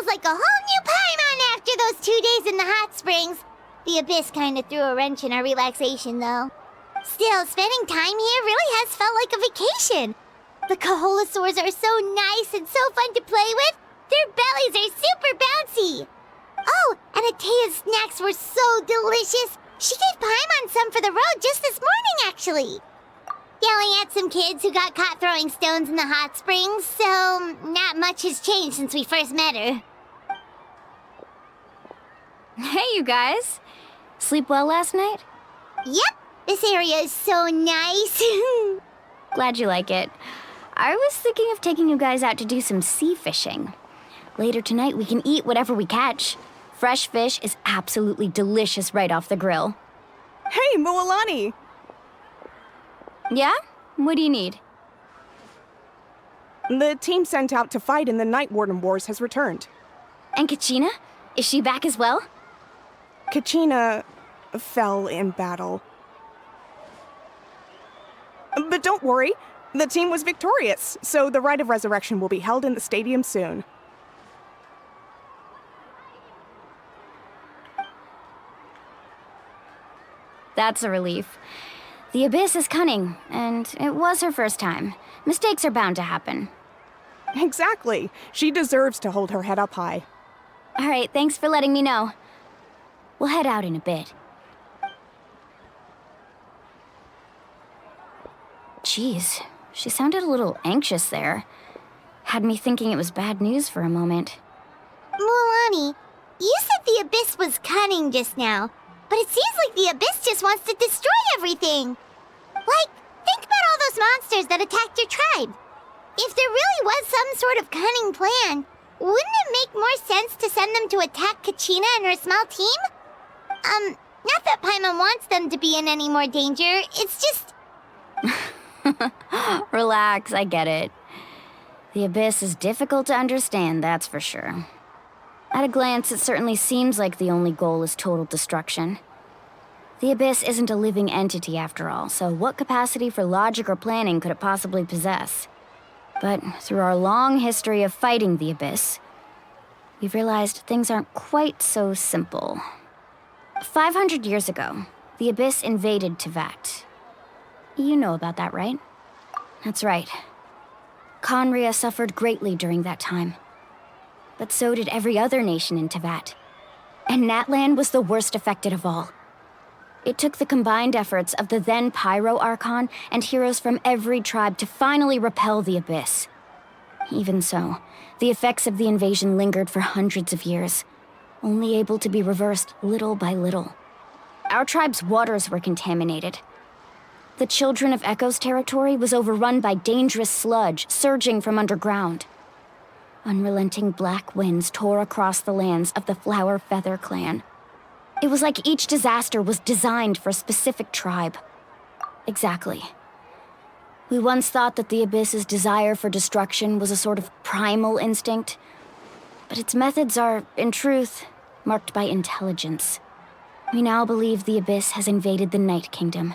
feels like a whole new Paimon after those 2 days in the hot springs. The Abyss kind of threw a wrench in our relaxation, though. Still, spending time here really has felt like a vacation. The Kaholosaurs are so nice and so fun to play with. Their bellies are super bouncy. Oh, and Atea's snacks were so delicious. She gave Paimon some for the road just this morning, actually. Yelling at some kids who got caught throwing stones in the hot springs, so not much has changed since we first met her. Hey, you guys. Sleep well last night? Yep, this area is so nice. Glad you like it. I was thinking of taking you guys out to do some sea fishing. Later tonight, we can eat whatever we catch. Fresh fish is absolutely delicious right off the grill. Hey, Mualani! Yeah? What do you need? The team sent out to fight in the Night Warden Wars has returned. And Kachina? Is she back as well? Kachina fell in battle. But don't worry, the team was victorious, so the Rite of Resurrection will be held in the stadium soon. That's a relief. The Abyss is cunning, and it was her first time. Mistakes are bound to happen. Exactly. She deserves to hold her head up high. All right, thanks for letting me know. We'll head out in a bit. Jeez, she sounded a little anxious there. Had me thinking it was bad news for a moment. Mualani, you said the Abyss was cunning just now, but it seems like the Abyss just wants to destroy everything. Like, think about all those monsters that attacked your tribe. If there really was some sort of cunning plan, wouldn't it make more sense to send them to attack Kachina and her small team? Not that Paimon wants them to be in any more danger, it's just... Relax, I get it. The Abyss is difficult to understand, that's for sure. At a glance, it certainly seems like the only goal is total destruction. The Abyss isn't a living entity after all, so what capacity for logic or planning could it possibly possess? But through our long history of fighting the Abyss, we've realized things aren't quite so simple. 500 years ago, the Abyss invaded Teyvat. You know about that, right? That's right. Khaenri'ah suffered greatly during that time. But so did every other nation in Teyvat. And Natlan was the worst affected of all. It took the combined efforts of the then Pyro Archon and heroes from every tribe to finally repel the Abyss. Even so, the effects of the invasion lingered for hundreds of years, only able to be reversed little by little. Our tribe's waters were contaminated. The Children of Echo's territory was overrun by dangerous sludge surging from underground. Unrelenting black winds tore across the lands of the Flower Feather clan. It was like each disaster was designed for a specific tribe. Exactly. We once thought that the Abyss's desire for destruction was a sort of primal instinct, but its methods are, in truth, marked by intelligence. We now believe the Abyss has invaded the Night Kingdom,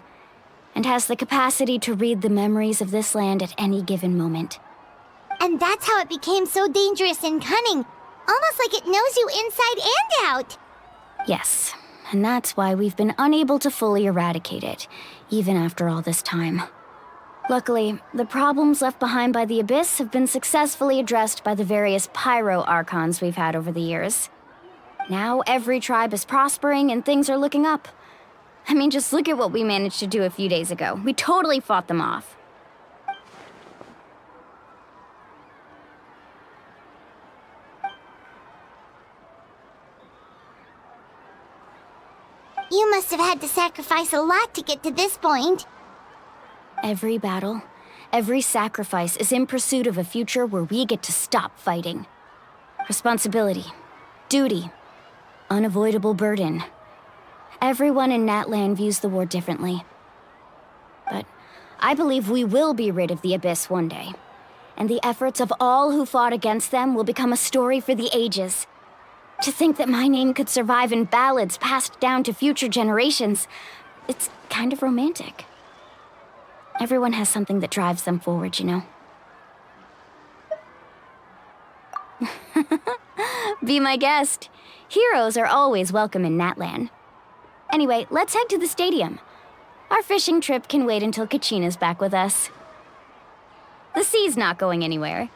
and has the capacity to read the memories of this land at any given moment. And that's how it became so dangerous and cunning, almost like it knows you inside and out. Yes, and that's why we've been unable to fully eradicate it, even after all this time. Luckily, the problems left behind by the Abyss have been successfully addressed by the various Pyro Archons we've had over the years. Now every tribe is prospering and things are looking up. I mean, just look at what we managed to do a few days ago. We totally fought them off. You must have had to sacrifice a lot to get to this point. Every battle, every sacrifice is in pursuit of a future where we get to stop fighting. Responsibility, duty, unavoidable burden. Everyone in Natlan views the war differently. But I believe we will be rid of the Abyss one day. And the efforts of all who fought against them will become a story for the ages. To think that my name could survive in ballads passed down to future generations, it's kind of romantic. Everyone has something that drives them forward, you know? Be my guest. Heroes are always welcome in Natlan. Anyway, let's head to the stadium. Our fishing trip can wait until Kachina's back with us. The sea's not going anywhere.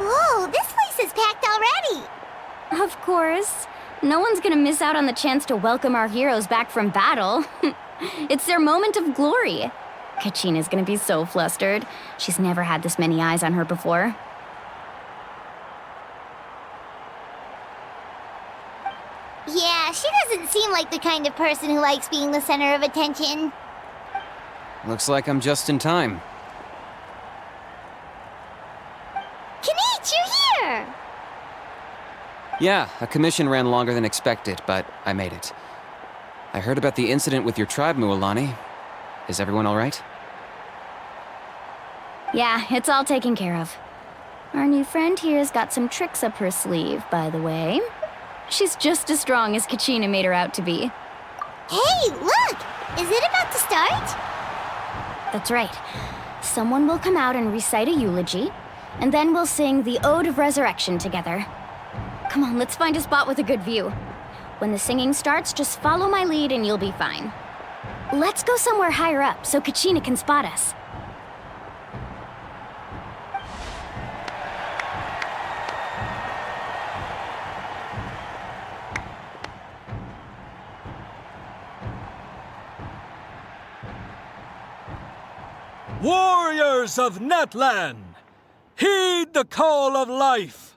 Whoa, this place is packed already! Of course. No one's gonna miss out on the chance to welcome our heroes back from battle. It's their moment of glory. Kachina's gonna be so flustered. She's never had this many eyes on her before. Yeah, she doesn't seem like the kind of person who likes being the center of attention. Looks like I'm just in time. Kenich, you're here! Yeah, a commission ran longer than expected, but I made it. I heard about the incident with your tribe, Mualani. Is everyone all right? Yeah, it's all taken care of. Our new friend here's got some tricks up her sleeve, by the way. She's just as strong as Kachina made her out to be. Hey, look! Is it about to start? That's right. Someone will come out and recite a eulogy, and then we'll sing the Ode of Resurrection together. Come on, let's find a spot with a good view. When the singing starts, just follow my lead and you'll be fine. Let's go somewhere higher up so Kachina can spot us. Warriors of Natlan, heed the call of life.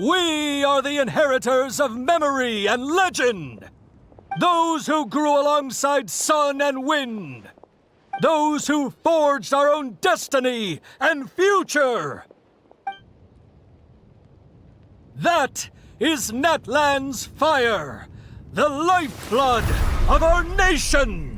We are the inheritors of memory and legend. Those who grew alongside sun and wind. Those who forged our own destiny and future. That is Natlan's fire, the lifeblood of our nation.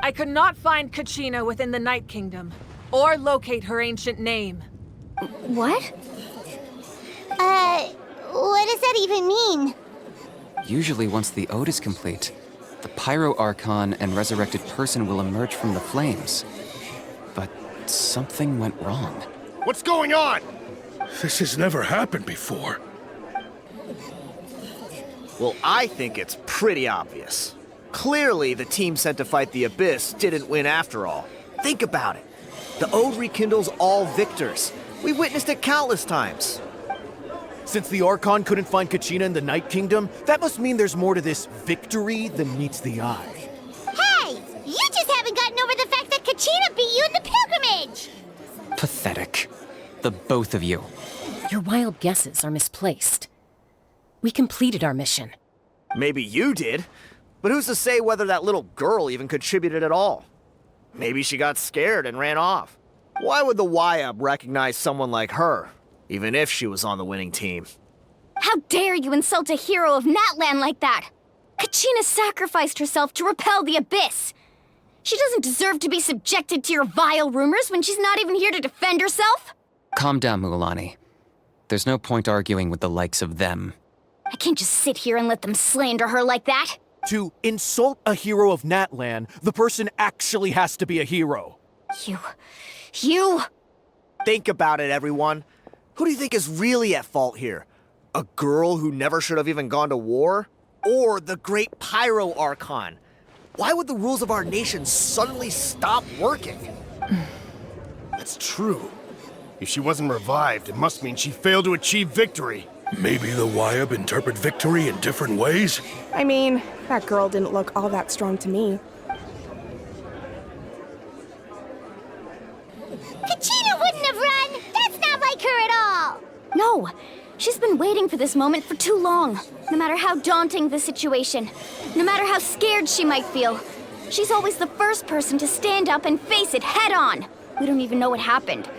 I could not find Kachina within the Night Kingdom, or locate her ancient name. What? What does that even mean? Usually once the ode is complete, the Pyro Archon and resurrected person will emerge from the flames. But something went wrong. What's going on? This has never happened before. Well, I think it's pretty obvious. Clearly, the team sent to fight the Abyss didn't win after all. Think about it. The Ode rekindles all victors. We've witnessed it countless times. Since the Archon couldn't find Kachina in the Night Kingdom, that must mean there's more to this victory than meets the eye. Hey! You just haven't gotten over the fact that Kachina beat you in the pilgrimage! Pathetic. The both of you. Your wild guesses are misplaced. We completed our mission. Maybe you did, but who's to say whether that little girl even contributed at all? Maybe she got scared and ran off. Why would the YUB recognize someone like her, even if she was on the winning team? How dare you insult a hero of Natlan like that? Kachina sacrificed herself to repel the Abyss. She doesn't deserve to be subjected to your vile rumors when she's not even here to defend herself. Calm down, Mualani. There's no point arguing with the likes of them. I can't just sit here and let them slander her like that. To insult a hero of Natlan, the person actually has to be a hero. You... Think about it, everyone. Who do you think is really at fault here? A girl who never should have even gone to war? Or the great Pyro Archon? Why would the rules of our nation suddenly stop working? That's true. If she wasn't revived, it must mean she failed to achieve victory. Maybe the YUB interpret victory in different ways? I mean, that girl didn't look all that strong to me. Kachina wouldn't have run! That's not like her at all! No, she's been waiting for this moment for too long. No matter how daunting the situation, no matter how scared she might feel, she's always the first person to stand up and face it head on. We don't even know what happened.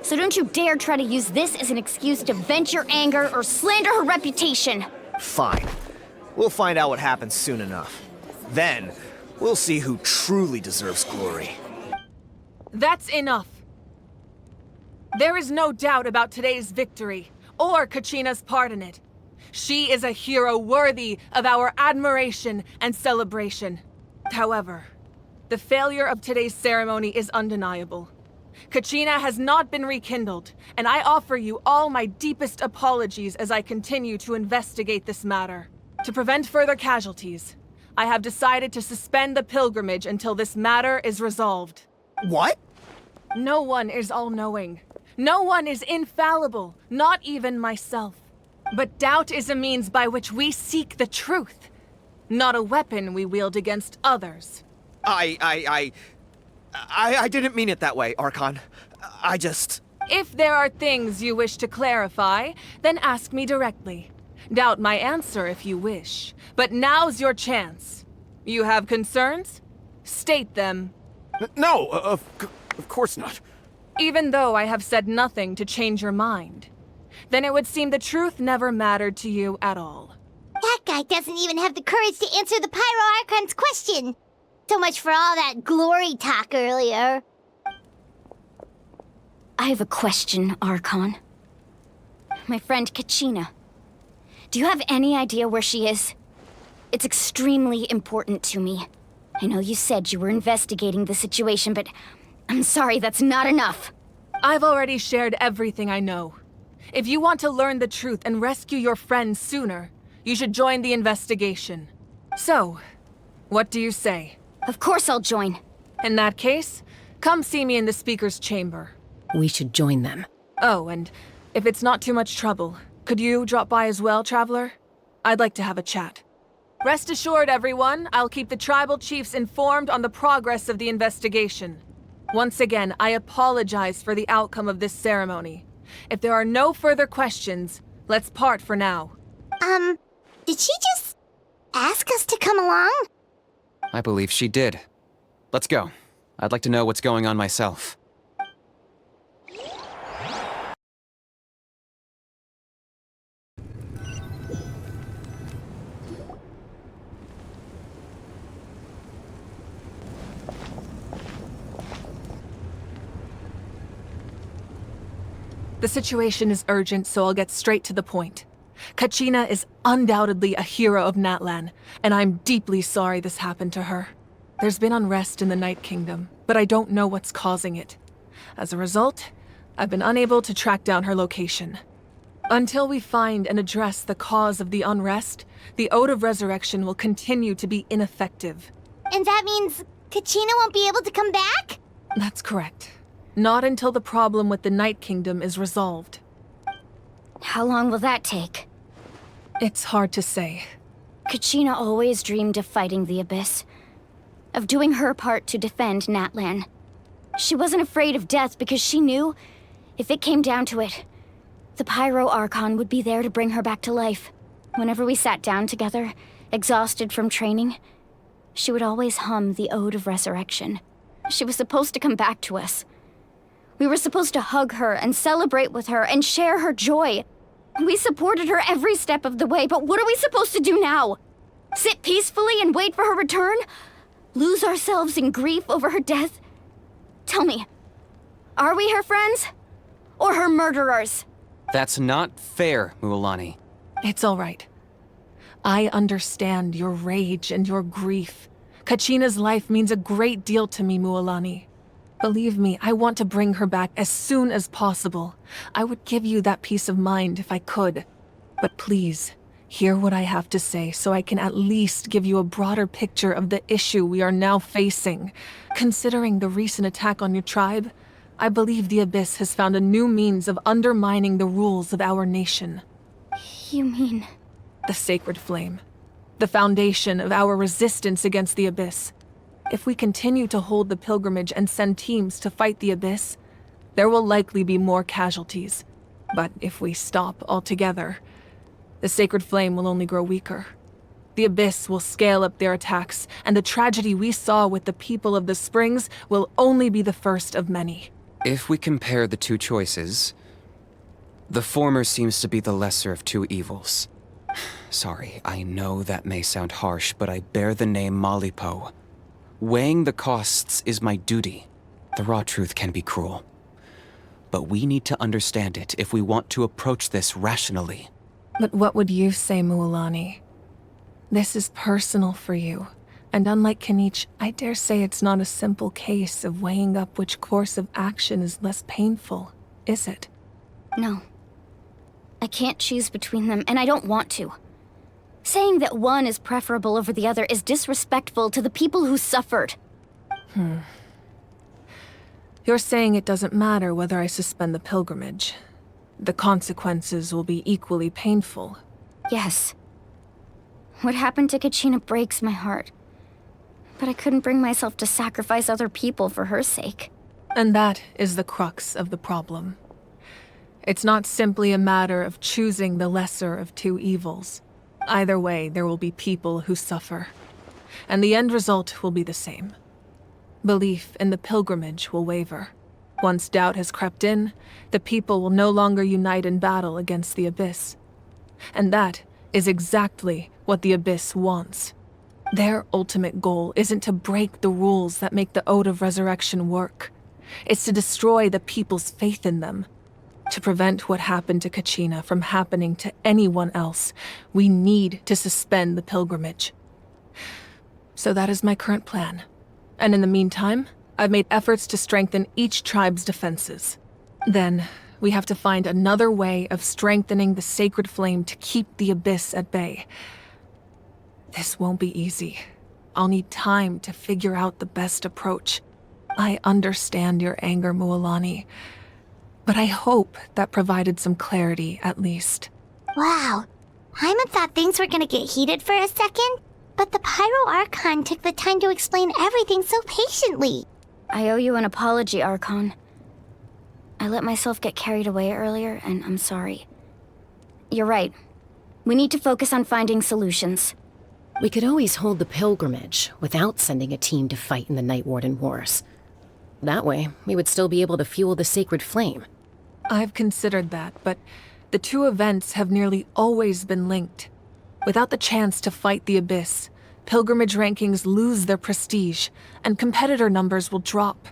So don't you dare try to use this as an excuse to vent your anger or slander her reputation. Fine. We'll find out what happens soon enough. Then, we'll see who truly deserves glory. That's enough. There is no doubt about today's victory, or Kachina's part in it. She is a hero worthy of our admiration and celebration. However, the failure of today's ceremony is undeniable. Kachina has not been rekindled, and I offer you all my deepest apologies as I continue to investigate this matter. To prevent further casualties, I have decided to suspend the pilgrimage until this matter is resolved. What? No one is all-knowing. No one is infallible, not even myself. But doubt is a means by which we seek the truth, not a weapon we wield against others. I didn't mean it that way, Archon. I just... If there are things you wish to clarify, then ask me directly. Doubt my answer if you wish. But now's your chance. You have concerns? State them. No, of course not. Even though I have said nothing to change your mind, then it would seem the truth never mattered to you at all. That guy doesn't even have the courage to answer the Pyro Archon's question. So much for all that glory talk earlier. I have a question, Archon. My friend Kachina. Do you have any idea where she is? It's extremely important to me. I know you said you were investigating the situation, but I'm sorry, that's not enough. I've already shared everything I know. If you want to learn the truth and rescue your friend sooner, you should join the investigation. So, what do you say? Of course I'll join. In that case, come see me in the speaker's chamber. We should join them. Oh, and if it's not too much trouble, could you drop by as well, Traveler? I'd like to have a chat. Rest assured, everyone, I'll keep the tribal chiefs informed on the progress of the investigation. Once again, I apologize for the outcome of this ceremony. If there are no further questions, let's part for now. Did she just ask us to come along? I believe she did. Let's go. I'd like to know what's going on myself. The situation is urgent, so I'll get straight to the point. Kachina is undoubtedly a hero of Natlan, and I'm deeply sorry this happened to her. There's been unrest in the Night Kingdom, but I don't know what's causing it. As a result, I've been unable to track down her location. Until we find and address the cause of the unrest, the Ode of Resurrection will continue to be ineffective. And that means Kachina won't be able to come back? That's correct. Not until the problem with the Night Kingdom is resolved. How long will that take? It's hard to say. Kachina always dreamed of fighting the Abyss. Of doing her part to defend Natlan. She wasn't afraid of death because she knew, if it came down to it, the Pyro Archon would be there to bring her back to life. Whenever we sat down together, exhausted from training, she would always hum the Ode of Resurrection. She was supposed to come back to us. We were supposed to hug her and celebrate with her and share her joy. We supported her every step of the way, but what are we supposed to do now? Sit peacefully and wait for her return? Lose ourselves in grief over her death? Tell me, are we her friends? Or her murderers? That's not fair, Mualani. It's all right. I understand your rage and your grief. Kachina's life means a great deal to me, Mualani. Believe me, I want to bring her back as soon as possible. I would give you that peace of mind if I could. But please, hear what I have to say so I can at least give you a broader picture of the issue we are now facing. Considering the recent attack on your tribe, I believe the Abyss has found a new means of undermining the rules of our nation. You mean... The Sacred Flame. The foundation of our resistance against the Abyss. If we continue to hold the pilgrimage and send teams to fight the Abyss, there will likely be more casualties. But if we stop altogether, the Sacred Flame will only grow weaker. The Abyss will scale up their attacks, and the tragedy we saw with the people of the Springs will only be the first of many. If we compare the two choices, the former seems to be the lesser of two evils. Sorry, I know that may sound harsh, but I bear the name Malipo. Weighing the costs is my duty. The raw truth can be cruel. But we need to understand it if we want to approach this rationally. But what would you say, Mualani? This is personal for you. And unlike Kanich, I dare say it's not a simple case of weighing up which course of action is less painful, is it? No. I can't choose between them, and I don't want to. Saying that one is preferable over the other is disrespectful to the people who suffered. You're saying it doesn't matter whether I suspend the pilgrimage. The consequences will be equally painful. Yes. What happened to Kachina breaks my heart. But I couldn't bring myself to sacrifice other people for her sake. And that is the crux of the problem. It's not simply a matter of choosing the lesser of two evils. Either way, there will be people who suffer. And the end result will be the same. Belief in the pilgrimage will waver. Once doubt has crept in, the people will no longer unite in battle against the Abyss. And that is exactly what the Abyss wants. Their ultimate goal isn't to break the rules that make the Ode of Resurrection work. It's to destroy the people's faith in them. To prevent what happened to Kachina from happening to anyone else, we need to suspend the pilgrimage. So that is my current plan. And in the meantime, I've made efforts to strengthen each tribe's defenses. Then, we have to find another way of strengthening the Sacred Flame to keep the Abyss at bay. This won't be easy. I'll need time to figure out the best approach. I understand your anger, Mualani, but I hope that provided some clarity, at least. Wow. Hyman thought things were gonna get heated for a second, but the Pyro Archon took the time to explain everything so patiently. I owe you an apology, Archon. I let myself get carried away earlier, and I'm sorry. You're right. We need to focus on finding solutions. We could always hold the pilgrimage without sending a team to fight in the Night Warden Wars. That way, we would still be able to fuel the Sacred Flame. I've considered that, but the two events have nearly always been linked. Without the chance to fight the Abyss, pilgrimage rankings lose their prestige, and competitor numbers will drop.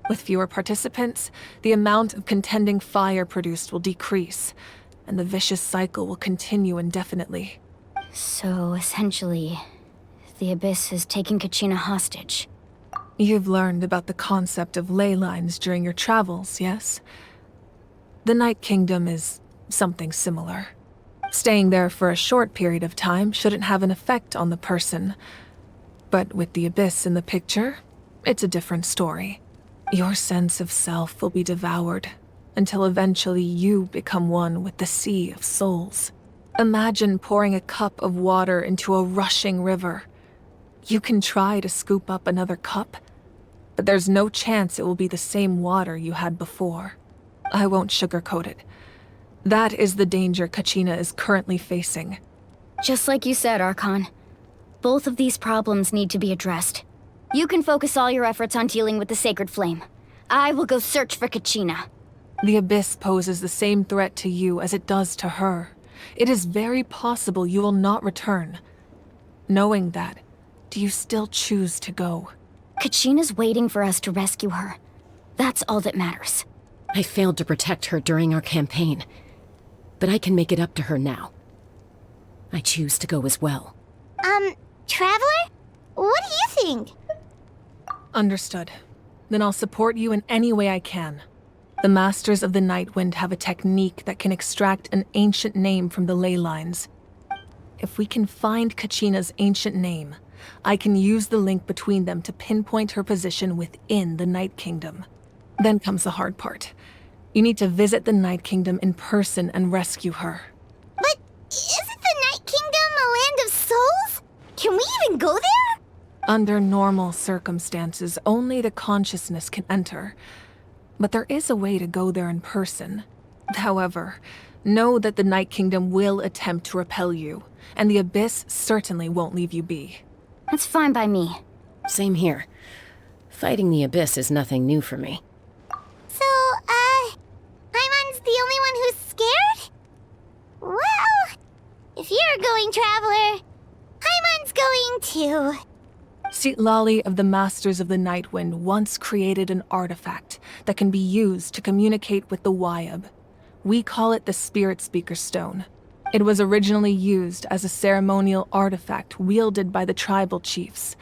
With fewer participants, the amount of contending fire produced will decrease, and the vicious cycle will continue indefinitely. So, essentially, the Abyss is taking Kachina hostage. You've learned about the concept of ley lines during your travels, yes? The Night Kingdom is something similar. Staying there for a short period of time shouldn't have an effect on the person. But with the Abyss in the picture, it's a different story. Your sense of self will be devoured until eventually you become one with the sea of souls. Imagine pouring a cup of water into a rushing river. You can try to scoop up another cup, but there's no chance it will be the same water you had before. I won't sugarcoat it. That is the danger Kachina is currently facing. Just like you said, Archon. Both of these problems need to be addressed. You can focus all your efforts on dealing with the Sacred Flame. I will go search for Kachina. The Abyss poses the same threat to you as it does to her. It is very possible you will not return. Knowing that, do you still choose to go? Kachina's waiting for us to rescue her. That's all that matters. I failed to protect her during our campaign, but I can make it up to her now. I choose to go as well. Traveler? What do you think? Understood. Then I'll support you in any way I can. The Masters of the Nightwind have a technique that can extract an ancient name from the ley lines. If we can find Kachina's ancient name, I can use the link between them to pinpoint her position within the Night Kingdom. Then comes the hard part. You need to visit the Night Kingdom in person and rescue her. But isn't the Night Kingdom a land of souls? Can we even go there? Under normal circumstances, only the consciousness can enter. But there is a way to go there in person. However, know that the Night Kingdom will attempt to repel you, and the Abyss certainly won't leave you be. That's fine by me. Same here. Fighting the Abyss is nothing new for me. So, Paimon's the only one who's scared? Well, if you're going, Traveler, Paimon's going too. Lali of the Masters of the Nightwind once created an artifact that can be used to communicate with the Wyab. We call it the Spirit Speaker Stone. It was originally used as a ceremonial artifact wielded by the tribal chiefs.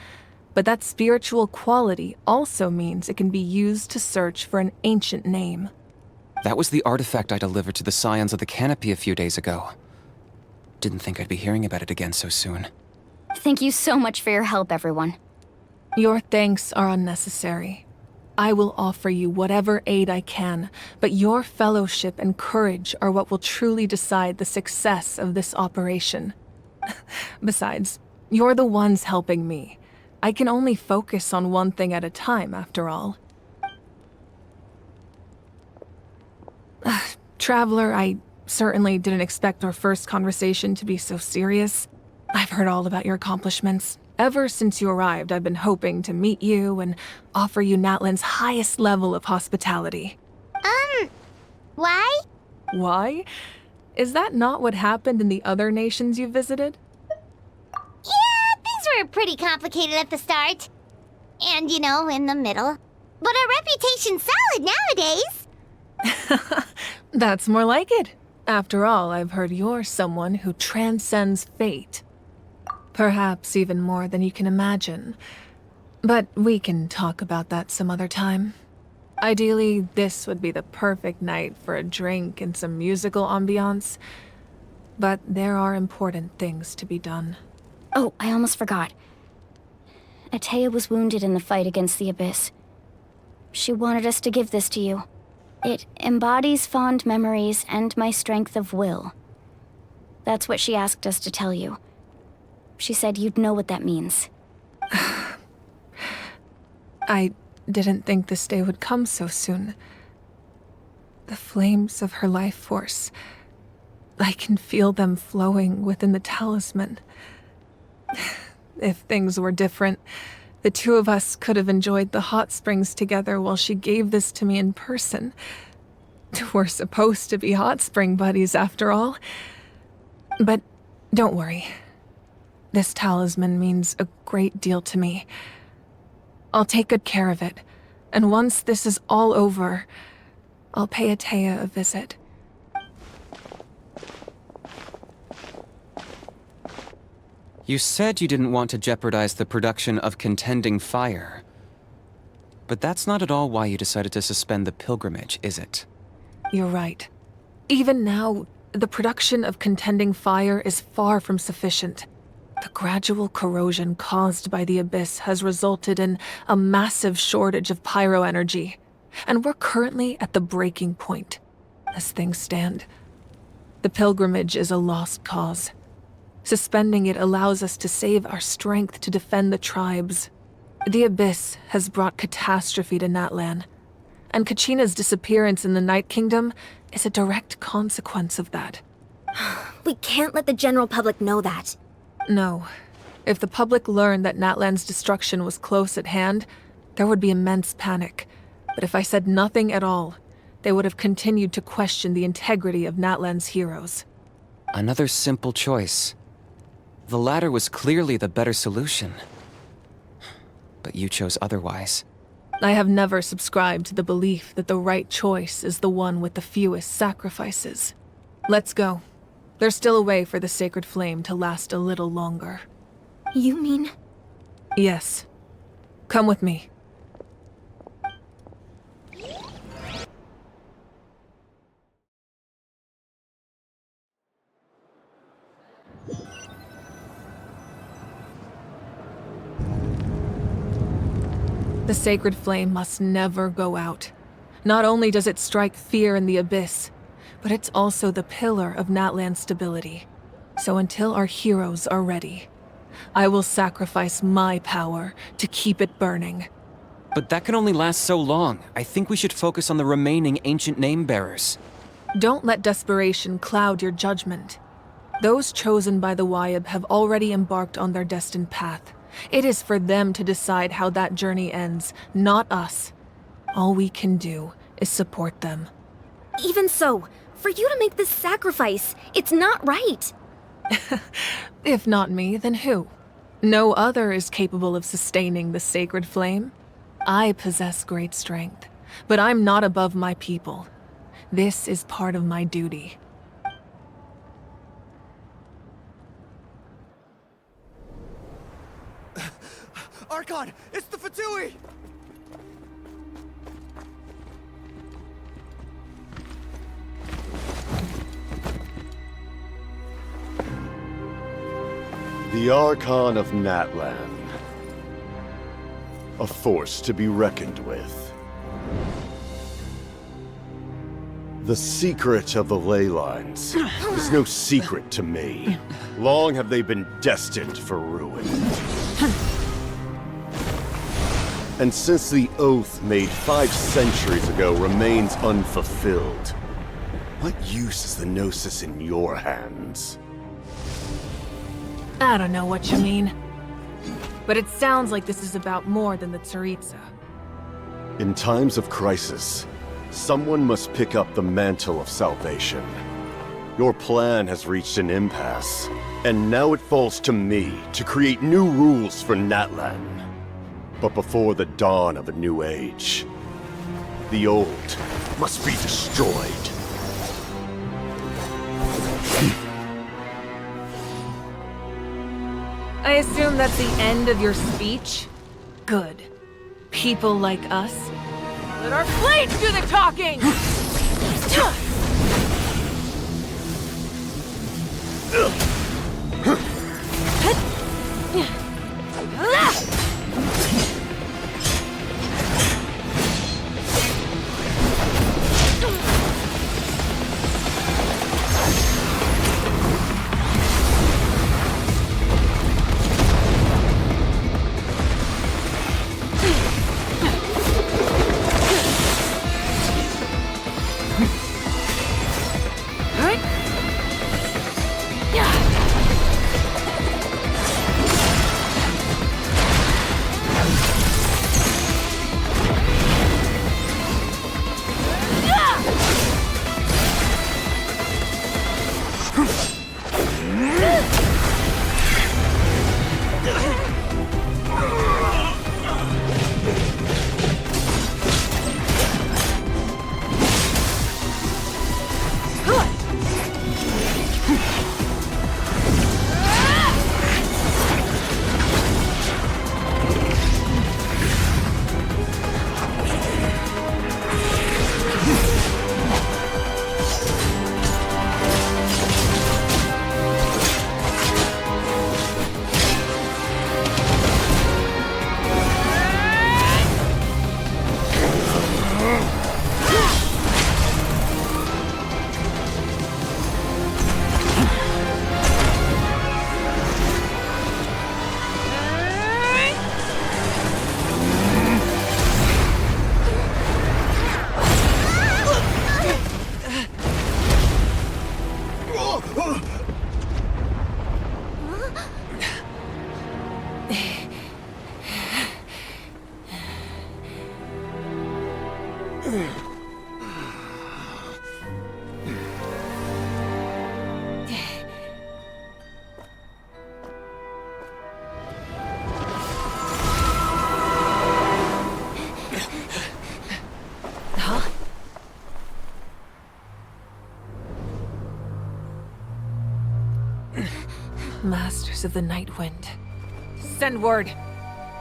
But that spiritual quality also means it can be used to search for an ancient name. That was the artifact I delivered to the Scions of the Canopy a few days ago. Didn't think I'd be hearing about it again so soon. Thank you so much for your help, everyone. Your thanks are unnecessary. I will offer you whatever aid I can, but your fellowship and courage are what will truly decide the success of this operation. Besides, you're the ones helping me. I can only focus on one thing at a time, after all. Traveler, I certainly didn't expect our first conversation to be so serious. I've heard all about your accomplishments. Ever since you arrived, I've been hoping to meet you and offer you Natlan's highest level of hospitality. Why? Why? Is that not what happened in the other nations you visited? Yeah, things were pretty complicated at the start. And, in the middle. But our reputation's solid nowadays. That's more like it. After all, I've heard you're someone who transcends fate. Perhaps even more than you can imagine. But we can talk about that some other time. Ideally, this would be the perfect night for a drink and some musical ambiance. But there are important things to be done. Oh, I almost forgot. Atea was wounded in the fight against the Abyss. She wanted us to give this to you. It embodies fond memories and my strength of will. That's what she asked us to tell you. She said you'd know what that means. I didn't think this day would come so soon. The flames of her life force. I can feel them flowing within the talisman. If things were different, the two of us could have enjoyed the hot springs together while she gave this to me in person. We're supposed to be hot spring buddies after all. But don't worry. This talisman means a great deal to me. I'll take good care of it, and once this is all over, I'll pay Atea a visit. You said you didn't want to jeopardize the production of Contending Fire. But that's not at all why you decided to suspend the pilgrimage, is it? You're right. Even now, the production of Contending Fire is far from sufficient. The gradual corrosion caused by the Abyss has resulted in a massive shortage of Pyro energy, and we're currently at the breaking point. As things stand, the pilgrimage is a lost cause. Suspending it allows us to save our strength to defend the tribes. The Abyss has brought catastrophe to Natlan, and Kachina's disappearance in the Night Kingdom is a direct consequence of that. We can't let the general public know that. No. If the public learned that Natlan's destruction was close at hand, there would be immense panic. But if I said nothing at all, they would have continued to question the integrity of Natlan's heroes. Another simple choice. The latter was clearly the better solution. But you chose otherwise. I have never subscribed to the belief that the right choice is the one with the fewest sacrifices. Let's go. There's still a way for the sacred flame to last a little longer. You mean? Yes. Come with me. The sacred flame must never go out. Not only does it strike fear in the Abyss, but it's also the pillar of Natlan's stability. So until our heroes are ready, I will sacrifice my power to keep it burning. But that can only last so long. I think we should focus on the remaining ancient name-bearers. Don't let desperation cloud your judgment. Those chosen by the Wyab have already embarked on their destined path. It is for them to decide how that journey ends, not us. All we can do is support them. Even so, for you to make this sacrifice, it's not right. If not me, then who? No other is capable of sustaining the sacred flame. I possess great strength, but I'm not above my people. This is part of my duty. Archon, it's the Fatui! The Archon of Natlan. A force to be reckoned with. The secret of the ley lines is no secret to me. Long have they been destined for ruin. And since the oath made 5 centuries ago remains unfulfilled, what use is the Gnosis in your hands? I don't know what you mean. But it sounds like this is about more than the Tsaritsa. In times of crisis, someone must pick up the mantle of salvation. Your plan has reached an impasse, and now it falls to me to create new rules for Natlan. But before the dawn of a new age, the old must be destroyed. I assume that's the end of your speech? Good. People like us, let our blades do the talking! Masters of the Night Wind. Send word.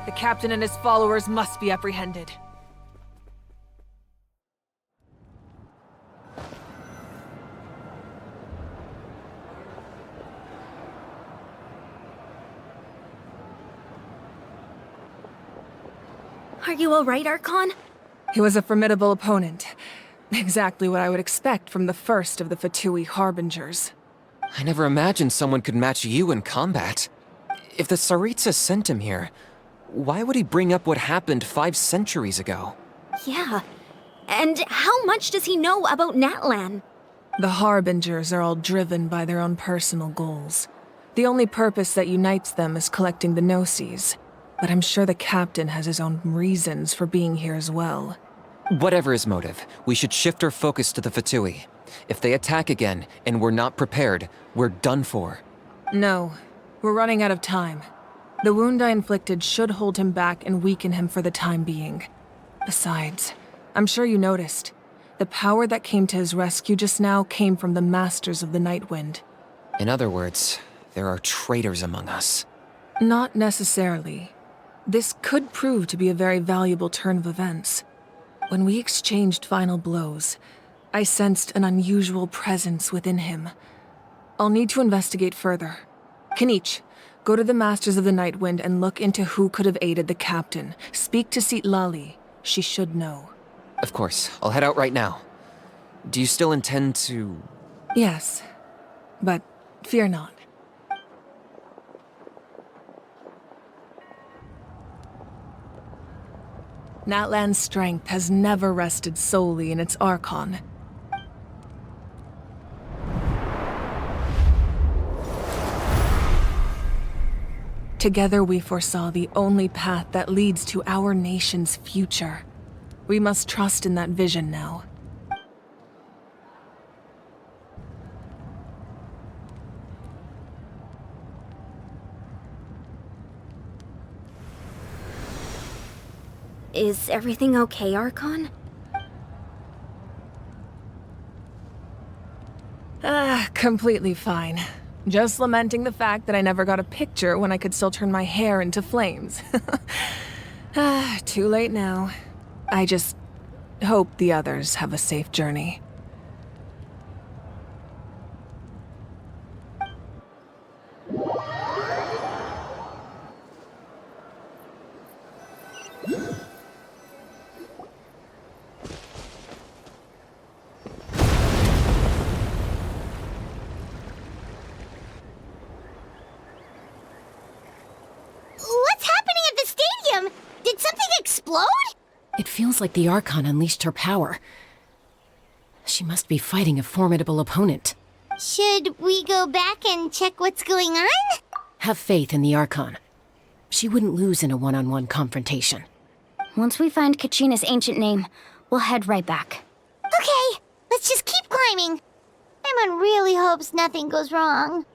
The captain and his followers must be apprehended. Are you alright, Archon? He was a formidable opponent. Exactly what I would expect from the first of the Fatui Harbingers. I never imagined someone could match you in combat. If the Tsaritsa sent him here, why would he bring up what happened 5 centuries ago? Yeah. And how much does he know about Natlan? The Harbingers are all driven by their own personal goals. The only purpose that unites them is collecting the Gnosis. But I'm sure the captain has his own reasons for being here as well. Whatever his motive, we should shift our focus to the Fatui. If they attack again, and we're not prepared, we're done for. No, we're running out of time. The wound I inflicted should hold him back and weaken him for the time being. Besides, I'm sure you noticed, the power that came to his rescue just now came from the Masters of the Night Wind. In other words, there are traitors among us. Not necessarily. This could prove to be a very valuable turn of events. When we exchanged final blows, I sensed an unusual presence within him. I'll need to investigate further. Kanich, go to the Masters of the Night Wind and look into who could have aided the captain. Speak to Sitlali. She should know. Of course, I'll head out right now. Do you still intend to... Yes, but fear not. Natlan's strength has never rested solely in its Archon. Together we foresaw the only path that leads to our nation's future. We must trust in that vision now. Is everything okay, Archon? Completely fine. Just lamenting the fact that I never got a picture when I could still turn my hair into flames. Too late now. I just hope the others have a safe journey. What's happening at the stadium? Did something explode? It feels like the Archon unleashed her power. She must be fighting a formidable opponent. Should we go back and check what's going on? Have faith in the Archon. She wouldn't lose in a one-on-one confrontation. Once we find Kachina's ancient name, we'll head right back. Okay, let's just keep climbing. Everyone really hopes nothing goes wrong.